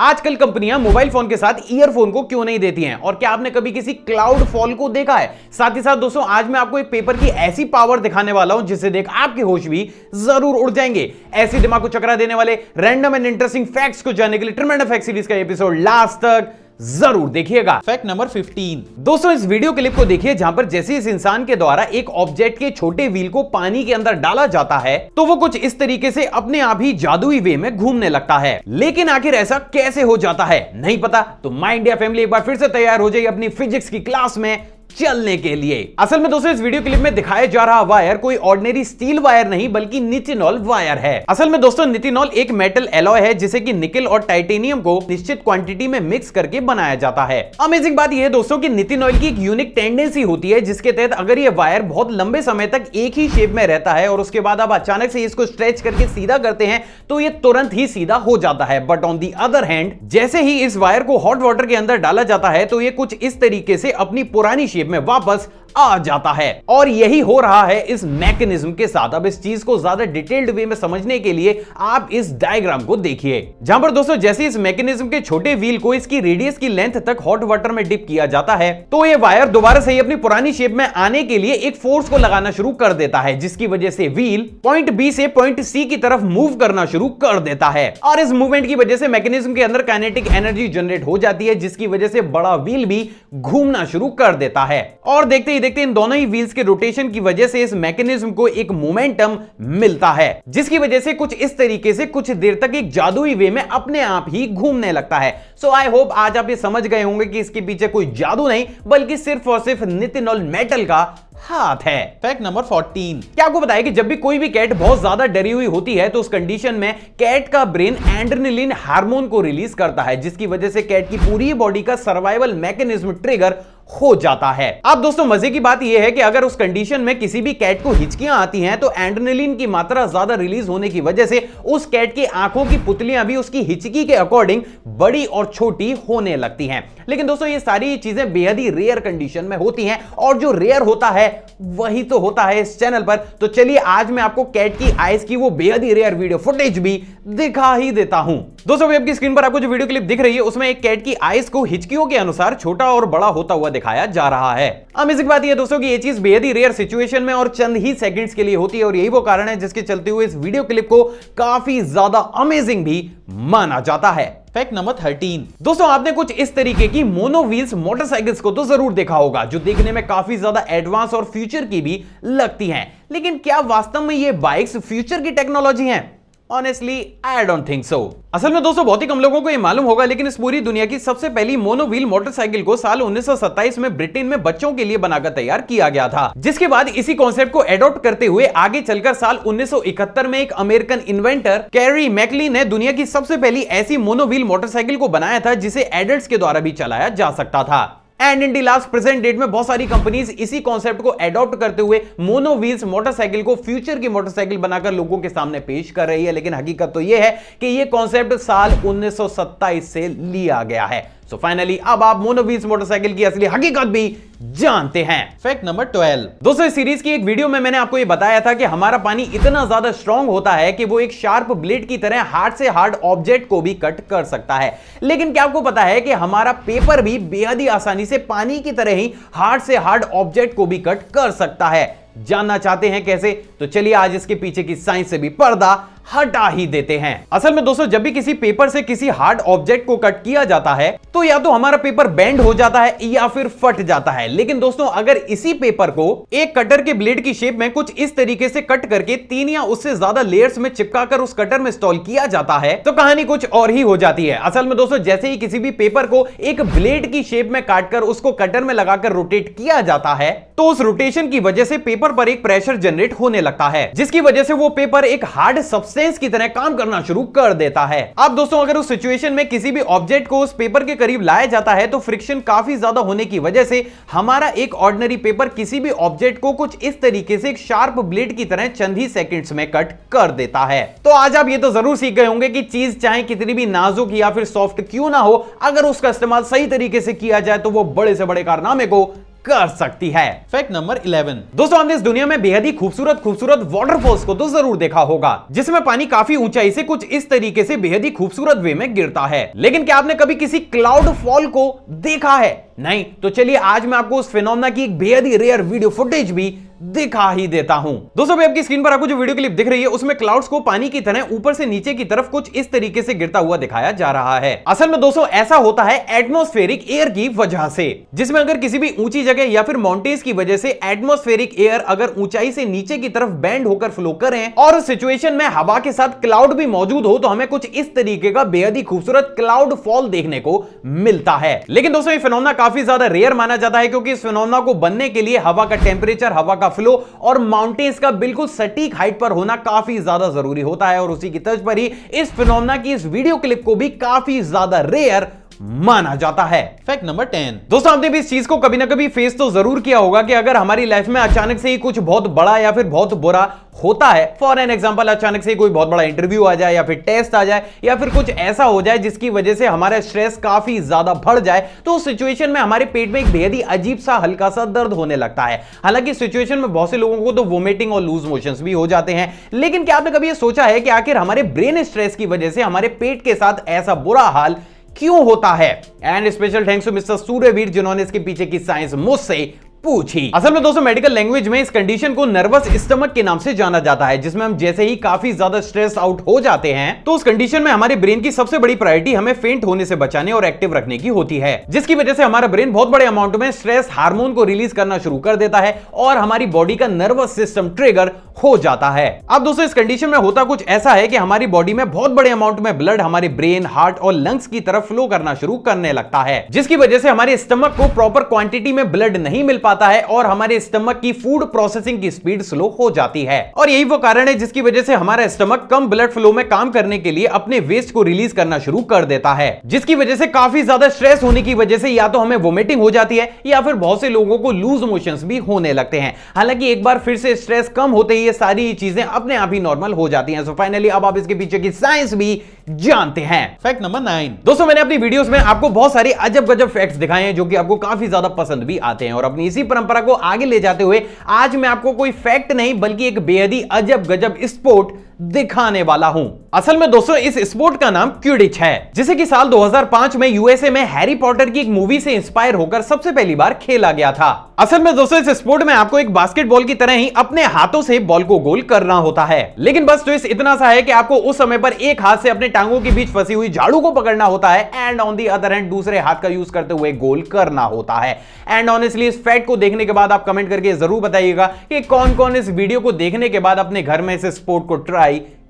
आजकल कंपनियां mobile phone के साथ ईयरफोन को क्यों नहीं देती हैं, और क्या आपने कभी किसी क्लाउड फॉल को देखा है? साथ ही साथ दोस्तों आज मैं आपको एक पेपर की ऐसी पावर दिखाने वाला हूं जिसे देख आपके होश भी जरूर उड़ जाएंगे। ऐसी दिमाग को चकरा देने वाले रैंडम एंड इंटरेस्टिंग फैक्ट्स को जानने के लिए ट्रिमेंडस फैक्ट सीरीज का एपिसोड लास्ट तक जरूर देखिएगा। Fact number 15। दोस्तों इस वीडियो क्लिप को देखिए जहां पर जैसे इस इंसान के द्वारा एक ऑब्जेक्ट के छोटे व्हील को पानी के अंदर डाला जाता है तो वो कुछ इस तरीके से अपने आप ही जादुई वे में घूमने लगता है। लेकिन आखिर ऐसा कैसे हो जाता है नहीं पता तो माय इंडिया फैमिली एक बार फिर से तैयार हो जाइए अपनी फिजिक्स की क्लास में चलने के लिए। असल में दोस्तों इस वीडियो क्लिप में दिखाया जा रहा वायर कोई ऑर्डिनरी स्टील वायर नहीं बल्कि निटिनॉल वायर है। असल में दोस्तों निटिनॉल एक मेटल एलॉय है जिसे कि निकेल और टाइटेनियम को निश्चित क्वांटिटी में मिक्स करके बनाया जाता है। अमेजिंग बात यह है दोस्तों कि निटिनॉल की एक यूनिक टेंडेंसी होती है जिसके तहत अगर यह वायर बहुत लंबे समय तक एक ही शेप में रहता है और उसके बाद आप अचानक से इसको स्ट्रेच करके सीधा करते हैं तो यह तुरंत ही सीधा हो जाता है। But on the other hand जैसे ही इस वायर को हॉट वाटर के अंदर डाला जाता है तो यह कुछ इस तरीके से अपनी पुरानी शेप में वापस आ जाता है। और यही हो रहा है इस मैकेनिज्म के साथ। अब इस चीज को ज्यादा डिटेल्ड वे में समझने के लिए आप इस डायग्राम को देखिए जहां पर दोस्तों जैसे इस मैकेनिज्म के छोटे व्हील को इसकी रेडियस की लेंथ तक हॉट वाटर में डिप किया जाता है तो यह वायर दोबारा से अपनी पुरानी शेप में आने के लिए एक फोर्स को लगाना शुरू कर देता है जिसकी वजह से व्हील पॉइंट बी से पॉइंट सी की तरफ मूव करना शुरू कर देता है। और इस मूवमेंट की वजह से मैकेनिज्म के अंदर काइनेटिक एनर्जी जनरेट हो जाती है जिसकी वजह से बड़ा व्हील भी घूमना शुरू कर देता है। और देखते देखते इन दोनों ही व्हील्स के रोटेशन की वजह से इस मैकेनिज्म को एक मोमेंटम मिलता है जिसकी वजह से कुछ इस तरीके से कुछ देर तक एक जादुई वे में अपने आप ही घूमने लगता है। सो आई होप आज आप ये समझ गए होंगे कि इसके पीछे कोई जादू नहीं बल्कि सिर्फ और सिर्फ निटिनॉल मेटल का हाथ है। Fact number 14। क्या आपको बताया कि जब भी कोई भी कैट बहुत ज्यादा डरी हुई होती है तो उस कंडीशन में कैट का ब्रेन एड्रेनलिन हार्मोन को रिलीज करता है जिसकी वजह से कैट की पूरी बॉडी का सर्वाइवल मैकेनिज्म ट्रिगर हो जाता है। अब दोस्तों मजे की बात यह है कि अगर उस कंडीशन में किसी भी कैट को हिचकियां आती हैं तो एड्रेनलिन की मात्रा ज्यादा रिलीज होने की वजह से उस कैट की आंखों की पुतलियां भी उसकी हिचकी के अकॉर्डिंग बड़ी और छोटी होने लगती हैं। लेकिन दोस्तों ये सारी चीजें बेहद ही रेयर कंडीशन में होती हैं और जो रेयर होता है वही तो होता है इस चैनल पर। तो चलिए आज मैं आपको कैट की आईज की वो बेहद ही रेयर वीडियो फुटेज भी दिखा ही देता हूं। दोस्तों वेब की स्क्रीन पर आपको जो वीडियो क्लिप दिख रही है उसमें एक कैट की आईज को हिचकियों के अनुसार छोटा और बड़ा होता हुआ दिखाया जा रहा है। अमेजिंग बात यह दोस्तों कि ये चीज बेहद ही रेयर सिचुएशन में और चंद ही सेकंड्स के लिए होती है और यही वो कारण है जिसके चलते हुए इस वीडियो क्लिप को काफी ज्यादा अमेजिंग भी माना जाता है। Fact number 13। दोस्तों आपने कुछ इस तरीके की मोनो व्हील्स मोटरसाइकिल्स को तो जरूर देखा होगा जो देखने में काफी ज्यादा एडवांस और फ्यूचर की भी लगती हैं। लेकिन क्या वास्तव में ये बाइक्स फ्यूचर की टेक्नोलॉजी हैं? Honestly, I don't think so। असल में दोस्तों बहुत ही कम लोगों को यह मालूम होगा लेकिन इस पूरी दुनिया की सबसे पहली मोनो व्हील मोटरसाइकिल को साल 1927 में ब्रिटेन में बच्चों के लिए बनाकर तैयार किया गया था जिसके बाद इसी कॉन्सेप्ट को एडॉप्ट करते हुए आगे चलकर साल 1971 में एक अमेरिकन इन्वेंटर कैरी मैकली ने दुनिया की सबसे पहली ऐसी मोनो व्हील मोटरसाइकिल को बनाया था जिसे एडल्ट्स के द्वारा भी चलाया जा सकता था। And in the last present date में बहुत सारी कंपनीज इसी कॉन्सेप्ट को एडॉप्ट करते हुए मोनो व्हील्स मोटरसाइकिल को फ्यूचर की मोटरसाइकिल बनाकर लोगों के सामने पेश कर रही है। लेकिन हकीकत तो यह है कि यह कॉन्सेप्ट साल 1927 से लिया गया है। सो फाइनली अब आप मोनो व्हील्स मोटरसाइकिल की असली हकीकत भी जानते हैं। Fact number 12। दोस्तों इस सीरीज की एक वीडियो में मैंने आपको यह बताया था कि हमारा पानी इतना ज्यादा स्ट्रांग होता है कि वो एक शार्प ब्लेड की तरह हार्ड से हार्ड ऑब्जेक्ट को भी कट कर सकता है। लेकिन क्या आपको पता है कि हमारा पेपर भी बेहद ही आसानी से पानी की तरह ही हार्ड से हार्ड ऑब्जेक्ट को भी कट कर सकता है? जानना चाहते हैं कैसे? तो चलिए आज इसके पीछे की साइंस से भी पर्दा हटा ही देते हैं। असल में दोस्तों जब भी किसी पेपर से किसी हार्ड ऑब्जेक्ट को कट किया जाता है तो या तो हमारा पेपर बेंड हो जाता है या फिर फट जाता है। लेकिन दोस्तों अगर इसी पेपर को एक कटर के ब्लेड की शेप में कुछ इस तरीके से कट करके 3 या उससे ज्यादा लेयर्स में चिपकाकर उस कटर में इंस्टॉल किया जाता है तो कहानी कुछ और ही हो जाती है। असल में दोस्तों जैसे ही किसी भी पेपर को एक ब्लेड की शेप में काटकर उसको कटर में लगाकर रोटेट किया जाता है तो उस रोटेशन की वजह से पेपर पर एक प्रेशर जनरेट होने लगता है जिसकी वजह से वो पेपर एक हार्ड सब्सटेंस की तरह काम करना शुरू कर देता है। अब दोस्तों अगर उस सिचुएशन में किसी भी ऑब्जेक्ट को उस पेपर के करीब लाया जाता है तो फ्रिक्शन काफी ज्यादा होने की वजह से हमारा एक ऑर्डिनरी पेपर किसी भी ऑब्जेक्ट को कुछ इस तरीके से एक शार्प ब्लेड की तरह चंद ही सेकंड्स में कट कर देता है। तो आज आप ये तो जरूर सीख गए होंगे कि चीज चाहे कितनी भी नाजुक या फिर सॉफ्ट क्यों ना हो, अगर उसका इस्तेमाल सही तरीके से किया जाए तो वो बड़े से बड़े कारनामे को कर सकती है। Fact number 11। दोस्तों, हमने इस दुनिया में बेहद ही खूबसूरत वाटरफॉल्स को तो जरूर देखा होगा, जिसमें पानी काफी ऊंचाई से कुछ इस तरीके से बेहद ही खूबसूरत वे में गिरता है। लेकिन क्या आपने कभी किसी क्लाउड फॉल को देखा है? नहीं? तो चलिए आज मैं आपको उस फिनोमेना की एक बेहद ही रेयर वीडियो फुटेज भी दिखा ही देता हूं। दोस्तों, आपकी स्क्रीन पर आपको जो वीडियो क्लिप दिख रही है उसमें क्लाउड्स को पानी की तरह ऊपर से नीचे की तरफ कुछ इस तरीके से गिरता हुआ दिखाया जा रहा है। असल में दोस्तों ऐसा होता है एटमॉस्फेरिक एयर की वजह से, जिसमें अगर किसी भी ऊंची जगह या फिर माउंटेन्स की वजह से एटमॉस्फेरिक एयर अगर ऊंचाई से नीचे की तरफ बैंड होकर फ्लो करें और उस सिचुएशन में हवा के साथ क्लाउड भी मौजूद हो, तो हमें कुछ इस तरीके का बेहद ही खूबसूरत क्लाउड फॉल देखने को मिलता है। लेकिन दोस्तों, ये फिनोमेना काफी ज्यादा रेयर माना जाता है, क्योंकि इस फिनोमेना को बनने के लिए हवा का टेम्परेचर, हवा का फ्लो और माउंटेन्स का बिल्कुल सटीक हाइट पर होना काफी ज्यादा जरूरी होता है। और उसी की तर्ज पर ही इस फिनोमेना की इस वीडियो क्लिप को भी काफी ज्यादा रेयर माना जाता है। Fact number 10। दोस्तों, आपने भी इस चीज को कभी ना कभी फेस तो जरूर किया होगा कि अगर हमारी लाइफ में अचानक से ही कुछ बहुत बड़ा या फिर बहुत बुरा होता है, फॉर एन एग्जांपल अचानक से कोई बहुत बड़ा इंटरव्यू आ जाए या फिर टेस्ट आ जाए या फिर कुछ ऐसा हो जाए जिसकी वजह से हमारा स्ट्रेस काफी ज्यादा बढ़ जाए, तो उस सिचुएशन में हमारे पेट में एक बेहद ही अजीब सा हल्का सा दर्द होने लगता है। हालांकि सिचुएशन में बहुत से लोगों को तो वोमिटिंग और लूज मोशंस भी हो जाते हैं। लेकिन क्या आपने कभी यह सोचा है कि आखिर हमारे ब्रेन स्ट्रेस की वजह से हमारे पेट के साथ ऐसा बुरा हाल क्यों होता है? And special thanks to mister Suryaveer, जिन्होंने इसके पीछे की साइंस मुझसे पूछी। असल में दोस्तों, मेडिकल लैंग्वेज में इस कंडीशन को नर्वस स्टमक के नाम से जाना जाता है, जिसमें हम जैसे ही काफी ज्यादा स्ट्रेस आउट हो जाते हैं, तो उस कंडीशन में हमारे ब्रेन की सबसे बड़ी प्रायोरिटी हमें फेंट होने से बचाने और एक्टिव रखने की होती है, जिसकी वजह से हमारा ब्रेन बहुत बड़े अमाउंट में स्ट्रेस हार्मोन को रिलीज करना शुरू कर देता है और हमारी बॉडी का नर्वस सिस्टम ट्रिगर हो जाता है। अब दोस्तों, इस कंडीशन में होता कुछ ऐसा है कि हमारी बॉडी में बहुत बड़े अमाउंट में ब्लड हमारे ब्रेन, हार्ट और लंग्स की तरफ फ्लो करना शुरू करने लगता है, जिसकी वजह से हमारे स्टमक को प्रॉपर क्वांटिटी में ब्लड नहीं मिल पाता है और हमारे स्टमक की फूड प्रोसेसिंग की स्पीड स्लो हो जाती है। और यही वो कारण है जिसकी वजह से हमारा स्टमक कम ब्लड फ्लो में काम करने के लिए अपने वेस्ट को रिलीज करना शुरू कर देता है, जिसकी वजह से काफी ज्यादा स्ट्रेस होने की वजह से या तो हमें वोमिटिंग हो जाती है या फिर बहुत से लोगों को लूज मोशंस भी होने लगते हैं। हालांकि एक बार फिर से स्ट्रेस कम होते ही ये सारी चीजें अपने आप ही नॉर्मल हो जाती हैं। सो फाइनली अब आप इसके पीछे की साइंस भी जानते हैं। Fact number 9। दोस्तों, मैंने अपनी वीडियोस में आपको बहुत सारी अजब गजब फैक्ट्स दिखाए हैं जो कि आपको काफी ज्यादा पसंद भी आते हैं, और अपनी इसी परंपरा को आगे ले जाते हुए आज मैं आपको कोई फैक्ट नहीं बल्कि एक बेहद ही अजब गजब स्पोर्ट दिखाने वाला हूं। असल में दोस्तों, इस स्पोर्ट का नाम क्विडिच है, जिसे कि साल 2005 में यूएसए में हैरी पॉटर की एक मूवी से इंस्पायर होकर सबसे पहली बार खेला गया था। असल में दोस्तों, इस स्पोर्ट में आपको एक बास्केटबॉल की तरह ही अपने हाथों से बॉल को गोल करना होता है, लेकिन बस ट्विस्ट इतना सा है कि आपको उस समय पर एक हाथ से अपने टांगों के बीच फंसी हुई झाड़ू को पकड़ना होता है and on the other hand दूसरे हाथ का यूज करते हुए गोल करना होता है। एंड ऑनेस्टली इस फैक्ट को देखने के बाद आप कमेंट करके जरूर बताइएगा कि कौन कौन इस वीडियो को देखने के बाद अपने घर में इस स्पोर्ट को ट्राई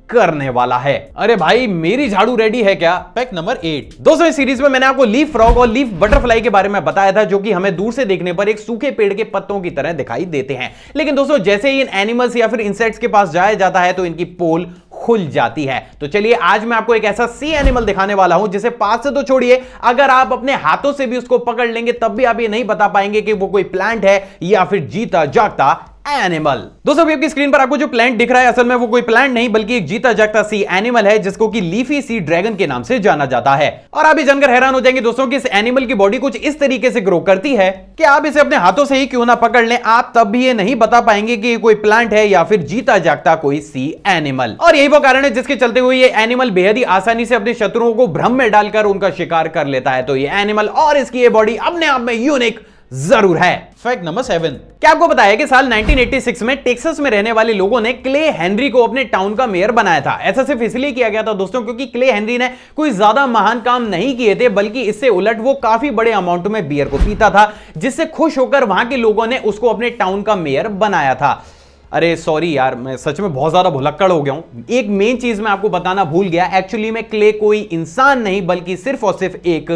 करने वाला है। अरे भाई, मेरी झाड़ू रेडी है क्या? Fact number 8। दोस्तों, इस सीरीज में मैंने आपको लीफ फ्रॉग और लीफ बटरफ्लाई के बारे में बताया था, जो कि हमें दूर से देखने पर एक सूखे पेड़ के पत्तों की तरह दिखाई देते हैं। लेकिन दोस्तों, जैसे ही इन एनिमल्स या फिर इंसेक्ट्स के पास जाया जाता है तो इनकी पोल खुल जाती है। तो चलिए आज मैं आपको एक ऐसा सी एनिमल दिखाने वाला हूं जिसे पास से तो छोड़िए, अगर आप अपने हाथों से भी उसको पकड़ लेंगे तब भी आप ये नहीं बता पाएंगे कि वो कोई प्लांट है या फिर जीता जागता एनिमल। दोस्तों, अभी आपकी स्क्रीन पर आपको जो प्लांट दिख रहा है असल में वो कोई प्लांट नहीं बल्कि एक जीता जागता सी एनिमल है, जिसको कि लीफी सी ड्रैगन के नाम से जाना जाता है। और आप ये जानकर हैरान हो जाएंगे दोस्तों कि इस एनिमल की बॉडी कुछ इस तरीके से ग्रो करती है कि आप इसे अपने हाथों से ही क्यों ना पकड़ लें, आप तब भी ये नहीं बता पाएंगे कि ये कोई प्लांट है या फिर जीता जागता कोई सी एनिमल। और यही वो कारण है जिसके चलते हुए ये एनिमल बेहद ही आसानी से अपने शत्रुओं को भ्रम में डालकर उनका शिकार कर लेता है। तो ये एनिमल और इसकी ये बॉडी अपने आप में यूनिक जरूर है। Fact number 7। क्या आपको पता है कि साल 1986 में टेक्सास में रहने वाले लोगों ने क्ले हेनरी को अपने टाउन का मेयर बनाया था। ऐसा सिर्फ इसलिए किया गया था दोस्तों क्योंकि क्ले हेनरी ने कोई ज्यादा महान काम नहीं किए थे, बल्कि इससे उलट वो काफी बड़े अमाउंट में बियर को पीता था, जिससे खुश होकर वहां के लोगों ने उसको अपने टाउन का मेयर बनाया था। अरे सॉरी यार, मैं सच में बहुत ज्यादा भुलक्कड़ हो गया हूं। एक मेन चीज मैं आपको बताना भूल गया, एक्चुअली में क्ले कोई इंसान नहीं बल्कि सिर्फ और सिर्फ एक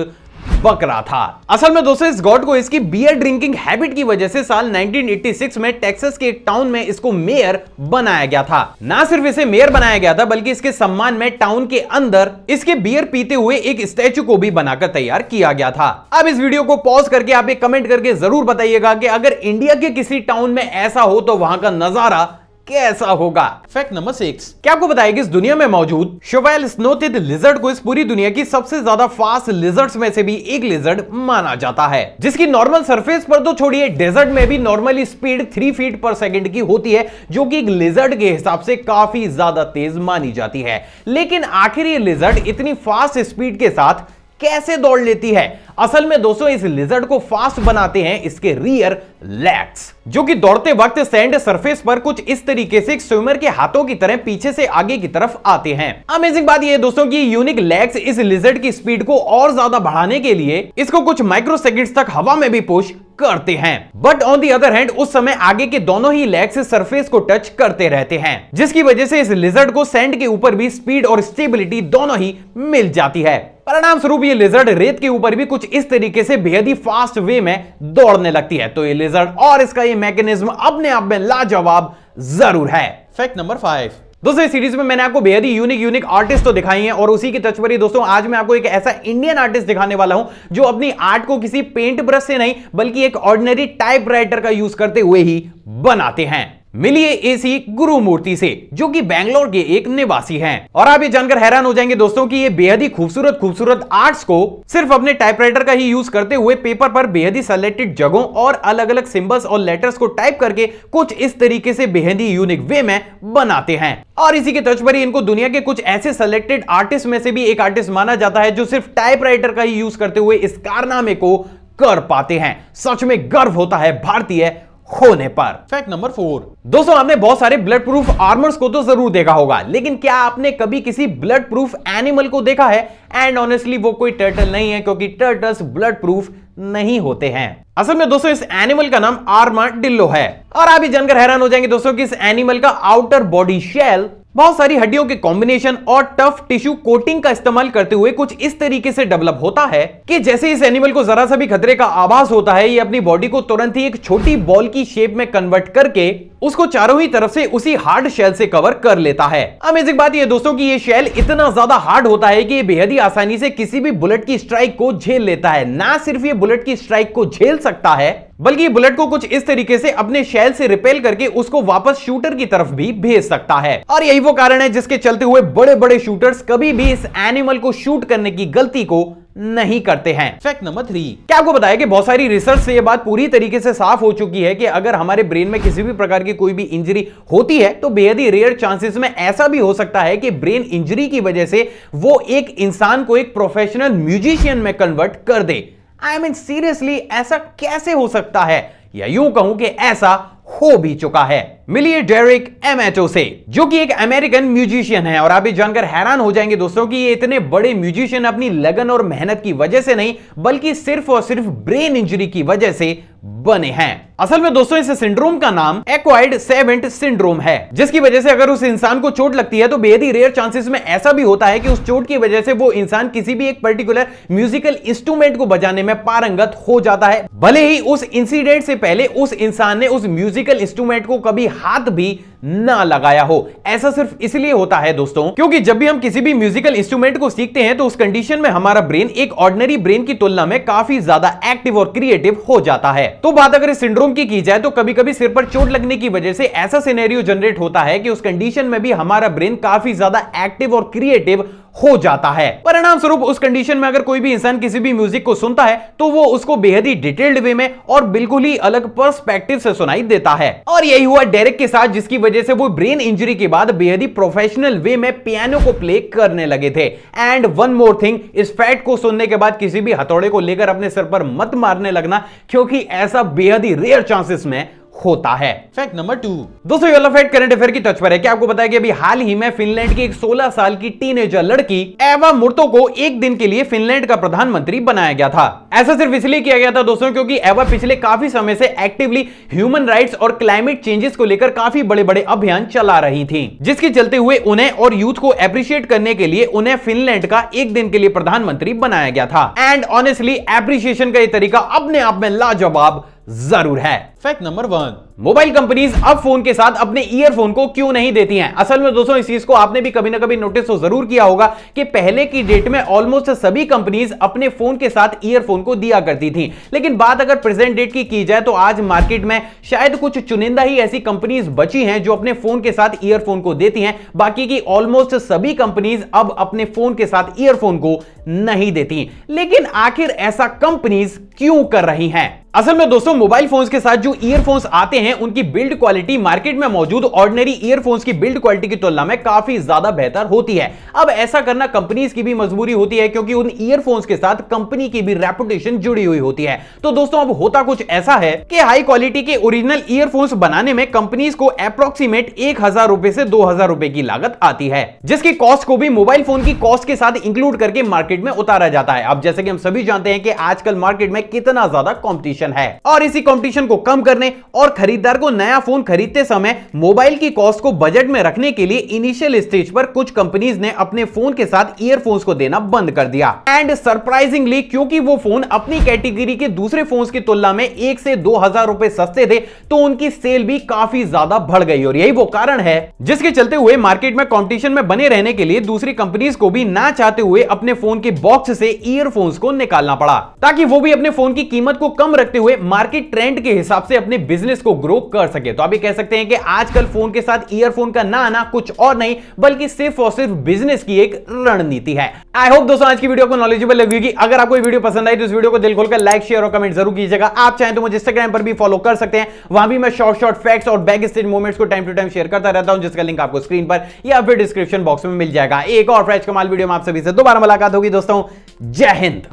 बकरा था। असल में दोस्तों इस गॉड को इसकी बियर ड्रिंकिंग हैबिट की वजह से साल 1986 में टेक्सास के एक टाउन में इसको मेयर बनाया गया था। ना सिर्फ इसे मेयर बनाया गया था बल्कि इसके सम्मान में टाउन के अंदर इसके बियर पीते हुए एक स्टैचू को भी बनाकर तैयार किया गया था। अब इस वीडियो को पॉज करके आप एक कमेंट करके जरूर बताइएगा कि अगर इंडिया के किसी टाउन में ऐसा हो तो वहां का नजारा कैसा होगा? Fact number 6। क्या आपको बताया कि इस दुनिया में मौजूद शोवेल स्नोटिड लिजर्ड को इस पूरी दुनिया की सबसे ज्यादा फास्ट लिजर्ड्स में से भी एक लिजर्ड माना जाता है, जिसकी नॉर्मल सरफेस पर तो छोड़िए डेजर्ट में भी नॉर्मली स्पीड 3 फीट पर सेकंड की होती है, जो कि एक लिजर्ड के हिसाब से काफी ज्यादा तेज मानी जाती है। लेकिन आखिर ये लिजर्ड इतनी फास्ट स्पीड के साथ कैसे दौड़ लेती है? असल में दोस्तों इस लिजर्ड को फास्ट बनाते हैं इसके रियर लेग्स, जो कि दौड़ते वक्त सैंड सरफेस पर कुछ इस तरीके से एक स्विमर के हाथों की तरह पीछे से आगे की तरफ आते हैं। अमेजिंग बात यह है दोस्तों कि यूनिक लेग्स इस लिजर्ड की स्पीड को और ज्यादा बढ़ाने के लिए इसको कुछ माइक्रो सेकंड्स तक हवा में भी पुश करते हैं। But on the other hand उस समय आगे के दोनों ही लेग्स सरफेस को टच करते रहते हैं, जिसकी वजह से इस लिजर्ड को सैंड के ऊपर भी स्पीड और स्टेबिलिटी दोनों ही मिल जाती है। परिणाम स्वरूप ये लिजर्ड रेत के ऊपर भी कुछ इस तरीके से बेहद ही फास्ट वे में दौड़ने लगती है। तो ये लिजर्ड और इसका ये मैकेनिज्म अपने आप में लाजवाब जरूर है। Fact number 5। दोस्तों इस सीरीज में मैंने आपको बेहद ही यूनिक आर्टिस्ट तो दिखाई हैं, और उसी की टच पर ही दोस्तों आज मैं आपको एक ऐसा इंडियन आर्टिस्ट दिखाने वाला हूं जो अपनी आर्ट को किसी पेंट ब्रश से नहीं बल्कि एक ऑर्डिनरी टाइपराइटर का यूज करते हुए ही बनाते हैं। मिलिए एसी गुरुमूर्ति से, जो कि बैंगलोर के एक निवासी हैं। और आप ये जानकर हैरान हो जाएंगे दोस्तों कि ये बेहद ही खूबसूरत आर्ट्स को सिर्फ अपने टाइपराइटर का ही यूज करते हुए पेपर पर बेहद ही सेलेक्टेड जगहों और अलग अलग सिंबल्स और लेटर्स को टाइप करके कुछ इस तरीके से बेहद ही यूनिक वे में बनाते हैं। और इसी के टच पर ही इनको दुनिया के कुछ ऐसे सेलेक्टेड आर्टिस्ट में से भी एक आर्टिस्ट माना जाता है जो सिर्फ टाइपराइटर का ही यूज करते हुए इस कारनामे को कर पाते हैं। सच में गर्व होता है भारतीय होने पर। Fact number 4। दोस्तों आपने बहुत सारे ब्लड प्रूफ आर्मर्स को तो जरूर देखा होगा, लेकिन क्या आपने कभी किसी ब्लड प्रूफ एनिमल को देखा है? एंड ऑनेस्टली वो कोई टर्टल नहीं है, क्योंकि टर्टल्स ब्लड प्रूफ नहीं होते हैं। असल में दोस्तों इस एनिमल का नाम आर्माडिल्लो है। और आप ये जानकर हैरान हो जाएंगे दोस्तों कि इस एनिमल का आउटर बॉडी शेल बहुत सारी हड्डियों के कॉम्बिनेशन और टफ टिश्यू कोटिंग का इस्तेमाल करते हुए कुछ इस तरीके से डेवलप होता है कि जैसे इस एनिमल को जरा सा भी खतरे का आभास होता है, ये अपनी बॉडी को तुरंत ही एक छोटी बॉल की शेप में कन्वर्ट करके उसको चारों ही तरफ से उसी हार्ड शेल से कवर कर लेता है। अमेजिंग बात यह दोस्तों कि ये शेल इतना ज्यादा हार्ड होता है कि ये बेहद ही आसानी से किसी भी बुलेट की स्ट्राइक को झेल लेता है। ना सिर्फ ये बुलेट की स्ट्राइक को झेल सकता है, बल्कि बुलेट को कुछ इस तरीके से अपने शेल से रिपेल करके उसको वापस शूटर की तरफ भी भेज सकता है। और यही वो कारण है जिसके चलते हुए बड़े बड़े शूटर्स कभी भी इस एनिमल को शूट करने की गलती को नहीं करते हैं। Fact number 3। क्या आपको बताया कि बहुत सारी रिसर्च से यह बात पूरी तरीके से साफ हो चुकी है कि अगर हमारे ब्रेन में किसी भी प्रकार की कोई भी इंजरी होती है तो बेहद ही रेयर चांसेस में ऐसा भी हो सकता है कि ब्रेन इंजरी की वजह से वो एक इंसान को एक प्रोफेशनल म्यूजिशियन में कन्वर्ट कर दे। आई मीन सीरियसली ऐसा कैसे हो सकता है, या यूं कहूं कि ऐसा हो भी चुका है। मिलिए डेरिक एमेटो से, जो कि एक अमेरिकन म्यूजिशियन है। और आप ये जानकर हैरान हो जाएंगे दोस्तों कि ये इतने बड़े म्यूजिशियन अपनी लगन और मेहनत की वजह से नहीं बल्कि सिर्फ और सिर्फ ब्रेन इंजरी की वजह से बने हैं। असल में दोस्तों इस सिंड्रोम का नाम एक्वायर्ड सेवेंट सिंड्रोम है, जिसकी वजह से अगर उस इंसान को चोट लगती है तो बेहद ही रेयर चांसेस में ऐसा भी होता है कि उस चोट की वजह से वो इंसान किसी भी एक पर्टिकुलर म्यूजिकल इंस्ट्रूमेंट को बजाने में पारंगत हो जाता है, भले ही उस इंसिडेंट से पहले उस इंसान ने उस म्यूजिकल इंस्ट्रूमेंट को कभी हाथ भी ना लगाया हो। ऐसा सिर्फ इसलिए होता है दोस्तों क्योंकि जब भी हम किसी भी म्यूजिकल इंस्ट्रूमेंट को सीखते हैं तो उस कंडीशन में हमारा ब्रेन एक ऑर्डिनरी ब्रेन की तुलना में काफी ज्यादा एक्टिव और क्रिएटिव हो जाता है। तो बात अगर इस सिंड्रोम की जाए तो कभी कभी सिर पर चोट लगने की वजह से ऐसा सिनेरियो जनरेट होता है कि उस कंडीशन में भी हमारा ब्रेन काफी ज्यादा एक्टिव और क्रिएटिव हो जाता है। परिणाम स्वरूप उस कंडीशन में अगर कोई भी इंसान किसी भी म्यूजिक को सुनता है तो वो उसको बेहद ही डिटेल्ड वे में और बिल्कुल ही अलग पर्सपेक्टिव से सुनाई देता है। और यही हुआ डेरिक के साथ, जिसकी वजह से वो ब्रेन इंजरी के बाद बेहद ही प्रोफेशनल वे में पियानो को प्ले करने लगे थे। एंड वन मोर थिंग, इस फैक्ट को सुनने के बाद किसी भी हथौड़े को लेकर अपने सिर पर मत मारने लगना, क्योंकि ऐसा बेहद ही रेयर चांसेस में होता है। Fact number 2। दोस्तों ये वाला फैक्ट करंट अफेयर की टच पर है। क्या आपको पता है कि अभी हाल ही में फिनलैंड की एक 16 साल की टीनेजर लड़की एवा मुर्तो को एक दिन के लिए फिनलैंड का प्रधानमंत्री बनाया गया था। ऐसा सिर्फ इसलिए किया गया था दोस्तों क्योंकि एवा पिछले काफी समय से एक्टिवली ह्यूमन राइट्स और क्लाइमेट चेंजेस को लेकर काफी बड़े बड़े अभियान चला रही थी, जिसके चलते हुए उन्हें और यूथ को अप्रिशिएट करने के लिए उन्हें फिनलैंड का एक दिन के लिए प्रधानमंत्री बनाया गया था। एंड ऑनेस्टली एप्रिसिएशन का यह तरीका अपने आप में लाजवाब जरूर है। Fact number 1। मोबाइल कंपनीज अब फोन के साथ अपने ईयरफोन को क्यों नहीं देती हैं? असल में दोस्तों इस चीज को आपने भी कभी ना कभी नोटिस तो जरूर किया होगा कि पहले की डेट में ऑलमोस्ट सभी कंपनीज अपने फोन के साथ ईयरफोन को दिया करती थी, लेकिन बात अगर प्रेजेंट डेट की जाए तो आज मार्केट में शायद कुछ चुनिंदा ही ऐसी कंपनीज बची हैं जो अपने फोन के साथ ईयरफोन को देती हैं। बाकी की ऑलमोस्ट सभी कंपनीज अब अपने फोन के साथ ईयरफोन को नहीं देती। लेकिन आखिर ऐसा कंपनीज क्यों कर रही हैं? असल में दोस्तों मोबाइल फोन्स के साथ जो ईयरफोन्स आते हैं उनकी बिल्ड क्वालिटी मार्केट में मौजूद ऑर्डिनरी ईयरफोन्स की बिल्ड क्वालिटी की तुलना में काफी ज्यादा बेहतर होती है। अब ऐसा करना कंपनीज की भी मजबूरी होती है क्योंकि उन ईयरफोन्स के साथ कंपनी की भी रेपुटेशन जुड़ी हुई होती है। तो दोस्तों अब होता कुछ ऐसा है कि हाई क्वालिटी के ओरिजिनल ईयरफोन्स बनाने में कंपनीज को अप्रोक्सीमेट 1000 रुपए से 2000 रुपए की लागत आती है, जिसकी कॉस्ट को भी मोबाइल फोन की कॉस्ट के साथ इंक्लूड करके मार्केट में उतारा जाता है। अब जैसे कि हम सभी जानते हैं कि आजकल मार्केट में कितना ज्यादा कंपटीशन है और इसी कंपटीशन को कम करने और खरीदार को नया फोन खरीदते समय मोबाइल की कॉस्ट को बजट में रखने के लिए इनिशियल स्टेज पर कुछ कंपनीज ने अपने फोन के साथ ईयरफोन्स को देना बंद कर दिया। एंड सरप्राइजिंगली क्योंकि वो फोन अपनी कैटेगरी के दूसरे फोन्स की तुलना में 1 से 2000 रुपए सस्ते थे तो उनकी सेल भी काफी ज्यादा बढ़ गई और यही वो कारण है जिसके चलते हुए मार्केट में कंपटीशन में बने रहने के लिए दूसरी कंपनीज को भी ना चाहते हुए अपने फोन के बॉक्स से ईयरफोन्स को निकालना पड़ा ताकि वो भी अपने फोन की कीमत को कम रखते हुए मार्केट ट्रेंड के हिसाब से अपने बिजनेस को ग्रो कर सके। तो आप ये कह सकते हैं कि आजकल फोन के साथ ईयरफोन का ना आना कुछ और नहीं बल्कि सिर्फ और सिर्फ बिजनेस की एक रणनीति है। आई होप दोस्तों आज की वीडियो को नॉलेजेबल लगेगी। अगर आपको वीडियो पसंद आई तो इस वीडियो को दिल खोलकर लाइक शेयर और कमेंट जरूर कीजिएगा। आप चाहें तो मुझे इंस्टाग्राम पर भी फॉलो कर सकते हैं, वहां भी मैं शॉर्ट फैक्ट्स और बैक स्टेज मोमेंट्स को टाइम टू टाइम शेयर करता रहता हूं, जिसका लिंक आपको स्क्रीन पर या फिर डिस्क्रिप्शन बॉक्स में मिल जाएगा। एक और फ्रेश कमाल वीडियो में आप सभी से दोबारा मुलाकात होगी दोस्तों। जय हिंद।